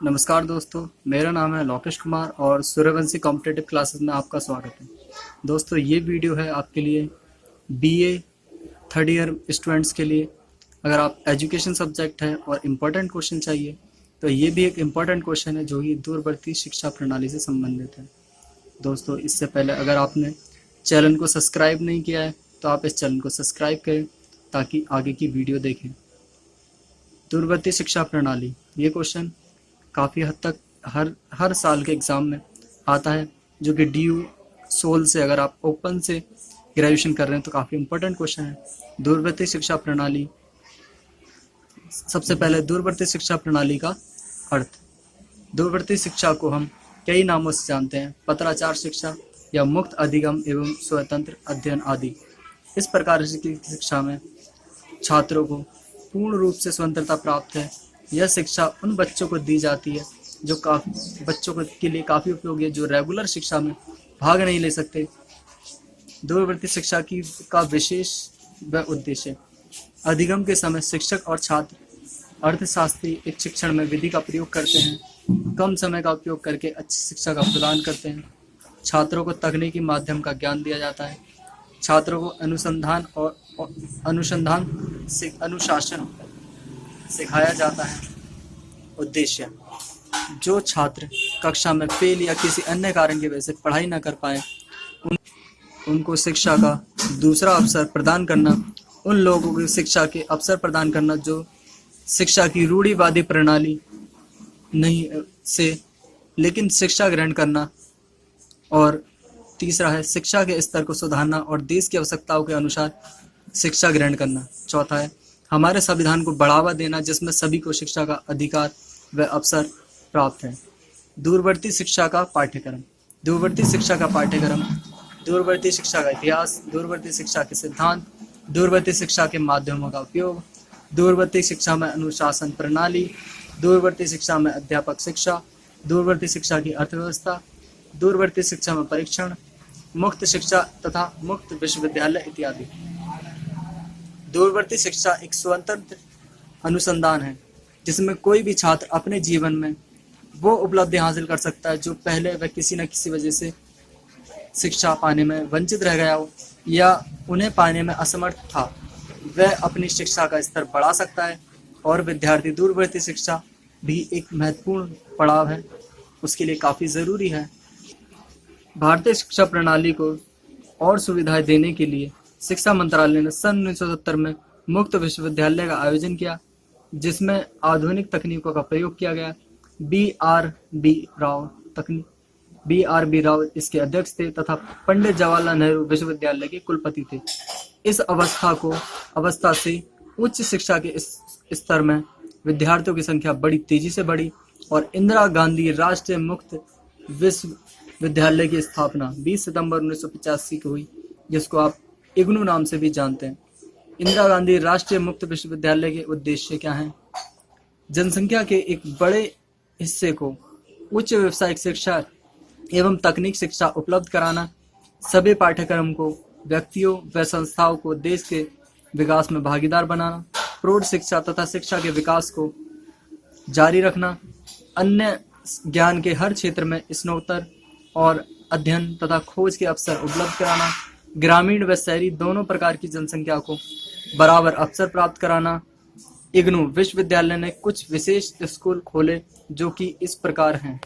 नमस्कार दोस्तों, मेरा नाम है लोकेश कुमार और सूर्यवंशी कॉम्पिटिटिव क्लासेस में आपका स्वागत है। दोस्तों, ये वीडियो है आपके लिए बीए थर्ड ईयर स्टूडेंट्स के लिए। अगर आप एजुकेशन सब्जेक्ट है और इम्पोर्टेंट क्वेश्चन चाहिए तो ये भी एक इम्पोर्टेंट क्वेश्चन है जो कि दूरवर्ती शिक्षा प्रणाली से संबंधित है। दोस्तों, इससे पहले अगर आपने चैनल को सब्सक्राइब नहीं किया है तो आप इस चैनल को सब्सक्राइब करें ताकि आगे की वीडियो देखें। दूरवर्ती शिक्षा प्रणाली, ये क्वेश्चन काफ़ी हद तक हर साल के एग्ज़ाम में आता है, जो कि DU सोल से अगर आप ओपन से ग्रेजुएशन कर रहे हैं तो काफ़ी इम्पोर्टेंट क्वेश्चन है। दूरवर्ती शिक्षा प्रणाली, सबसे पहले दूरवर्ती शिक्षा प्रणाली का अर्थ। दूरवर्ती शिक्षा को हम कई नामों से जानते हैं: पत्राचार शिक्षा या मुक्त अधिगम एवं स्वतंत्र अध्ययन आदि। इस प्रकार की शिक्षा में छात्रों को पूर्ण रूप से स्वतंत्रता प्राप्त है। यह शिक्षा उन बच्चों को दी जाती है जो के लिए काफ़ी उपयोगी है, जो रेगुलर शिक्षा में भाग नहीं ले सकते। दूरवर्ती शिक्षा का विशेष व उद्देश्य: अधिगम के समय शिक्षक और छात्र अर्थशास्त्री एक शिक्षण में विधि का प्रयोग करते हैं, कम समय का उपयोग करके अच्छी शिक्षा का प्रदान करते हैं। छात्रों को तकनीकी माध्यम का ज्ञान दिया जाता है। छात्रों को अनुशासन सिखाया जाता है। उद्देश्य: जो छात्र कक्षा में फेल या किसी अन्य कारण की वजह से पढ़ाई न कर पाए उनको शिक्षा का दूसरा अवसर प्रदान करना। उन लोगों को शिक्षा के अवसर प्रदान करना जो शिक्षा की रूढ़िवादी प्रणाली नहीं से लेकिन शिक्षा ग्रहण करना। और तीसरा है शिक्षा के स्तर को सुधारना और देश की आवश्यकताओं के अनुसार शिक्षा ग्रहण करना। चौथा है हमारे संविधान को बढ़ावा देना, जिसमें सभी को शिक्षा का अधिकार व अवसर प्राप्त है। दूरवर्ती शिक्षा का पाठ्यक्रम। दूरवर्ती शिक्षा का पाठ्यक्रम: दूरवर्ती शिक्षा का इतिहास, दूरवर्ती शिक्षा के सिद्धांत, दूरवर्ती शिक्षा के माध्यमों का उपयोग, दूरवर्ती शिक्षा में अनुशासन प्रणाली, दूरवर्ती शिक्षा में अध्यापक शिक्षा, दूरवर्ती शिक्षा की अर्थव्यवस्था, दूरवर्ती शिक्षा में परीक्षण, मुक्त शिक्षा तथा मुक्त विश्वविद्यालय इत्यादि। दूरवर्ती शिक्षा एक स्वतंत्र अनुसंधान है जिसमें कोई भी छात्र अपने जीवन में वो उपलब्धि हासिल कर सकता है जो पहले वह किसी न किसी वजह से शिक्षा पाने में वंचित रह गया हो या उन्हें पाने में असमर्थ था। वह अपनी शिक्षा का स्तर बढ़ा सकता है और विद्यार्थी दूरवर्ती शिक्षा भी एक महत्वपूर्ण पड़ाव है, उसके लिए काफ़ी ज़रूरी है। भारतीय शिक्षा प्रणाली को और सुविधाएं देने के लिए शिक्षा मंत्रालय ने सन 1970 में मुक्त विश्वविद्यालय का आयोजन किया, जिसमें आधुनिक तकनीकों का प्रयोग किया गया। BRB राव इसके अध्यक्ष थे तथा पंडित जवाहरलाल नेहरू विश्वविद्यालय के कुलपति थे। इस अवस्था से उच्च शिक्षा के इस स्तर में विद्यार्थियों की संख्या बड़ी तेजी से बढ़ी और इंदिरा गांधी राष्ट्रीय मुक्त विश्वविद्यालय की स्थापना 20 सितंबर 1985 को हुई, जिसको आप इग्नू नाम से भी जानते हैं। इंदिरा गांधी राष्ट्रीय मुक्त विश्वविद्यालय के उद्देश्य क्या हैं? जनसंख्या के एक बड़े हिस्से को उच्च व्यावसायिक शिक्षा एवं तकनीक शिक्षा उपलब्ध कराना, सभी पाठ्यक्रम को व्यक्तियों व संस्थाओं को देश के विकास में भागीदार बनाना, प्रौढ़ शिक्षा तथा शिक्षा के विकास को जारी रखना, अन्य ज्ञान के हर क्षेत्र में स्नातक और अध्ययन तथा खोज के अवसर उपलब्ध कराना, ग्रामीण व शहरी दोनों प्रकार की जनसंख्या को बराबर अवसर प्राप्त कराना। इग्नू विश्वविद्यालय ने कुछ विशेष स्कूल खोले जो कि इस प्रकार हैं।